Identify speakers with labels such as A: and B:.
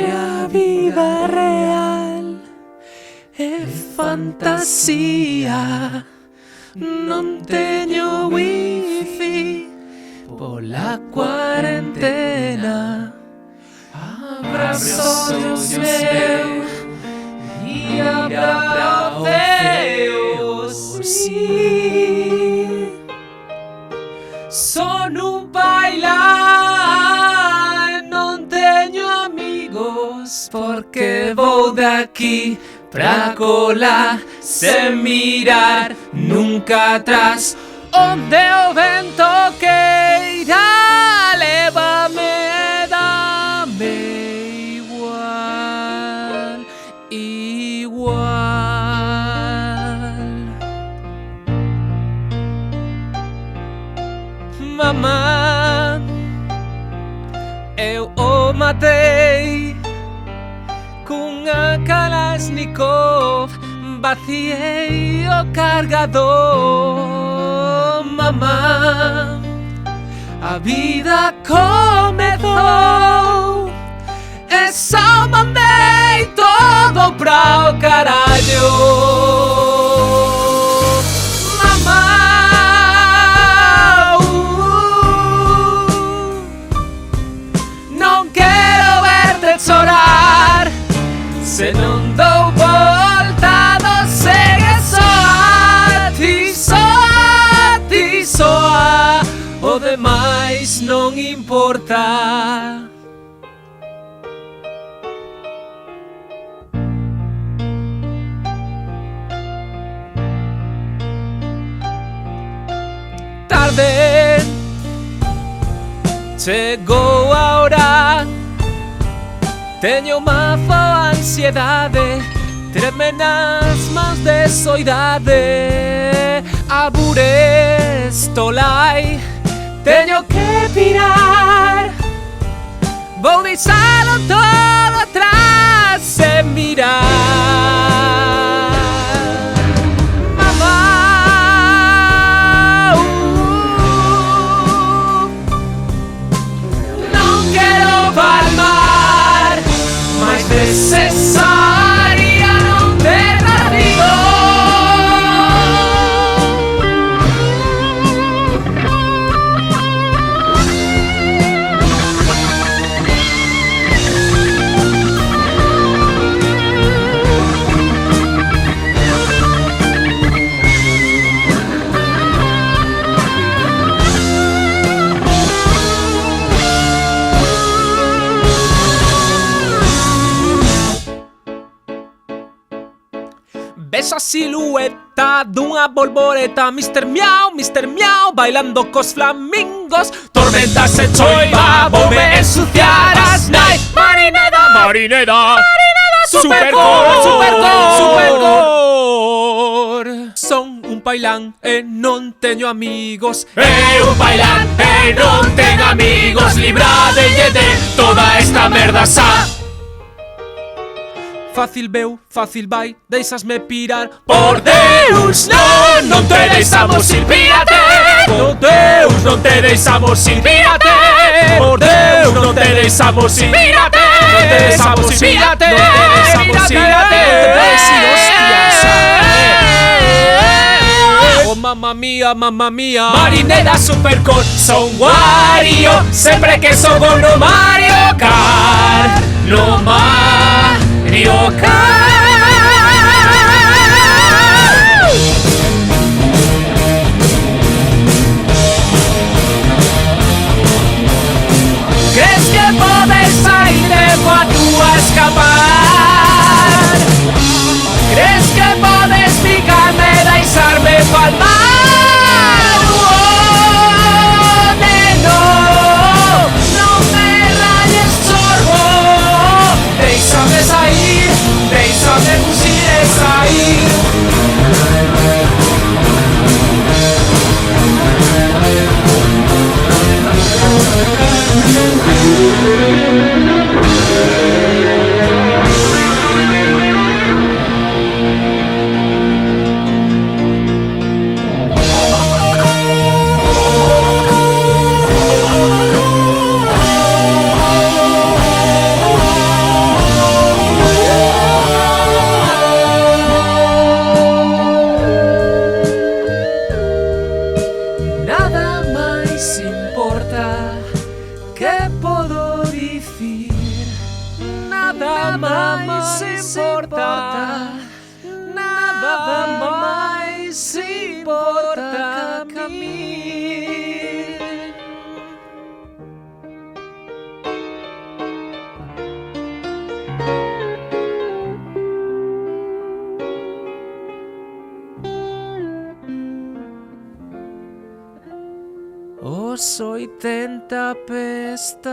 A: a vida real é fantasía. Non teño wifi pola cuarentena. Abrazos meus e abraceos, sí. Son un bailar, non teño amigos, porque vou daqui pra cola sen mirar nunca atrás. Onde o vento queira, lévame, dame igual, igual. Mamá, eu o matei cunha Kalashnikov, vaciei o cargador. Mamá, a vida comezou e só mandei todo pra o carallo. Mamá, non quero verte chorar, se non dou voltado, segue soa, ti soa, ti soa, o demais non importa. Tarde, chegou a hora, teño mazo ansiedade, treme nas mans de soidade. Abures tolai, teño que pirar, vou deixalo todo atrás sen mirar. Mamá, non quero palmar, mais necesaria non ter nacido. Ves a silueta dunha bolboreta, Mr. Miau, bailando cos flamingos. Tormentas e choiva, voume ensuciar as night. Marineda, Marineda, Supercore, Supercore. Son un bailán e non teño amigos. Un bailán e non teño amigos. Libradelle de toda esta merda xa. Fácil veu, fácil vai, deixasme pirar. Por Deus, non, non te deixamos ir, pírate. Por Deus, non te deixamos ir, pírate. Por Deus, non te deixamos ir, pírate. Non te deixamos ir, pírate. Non te deixamos ir, pírate. Oh, mamma mía, Marineda, Supercore, son Wario, sempre que xogo no Mario Kart. No Mario Kart. Crees que podes sair de coa túa escapar? Crees que podes picarme e deixarme palmar? Oh, neno, non me rayes, chorbo. Déixame sair, máis importa, nada máis importa que a mí. Os 80 pestan.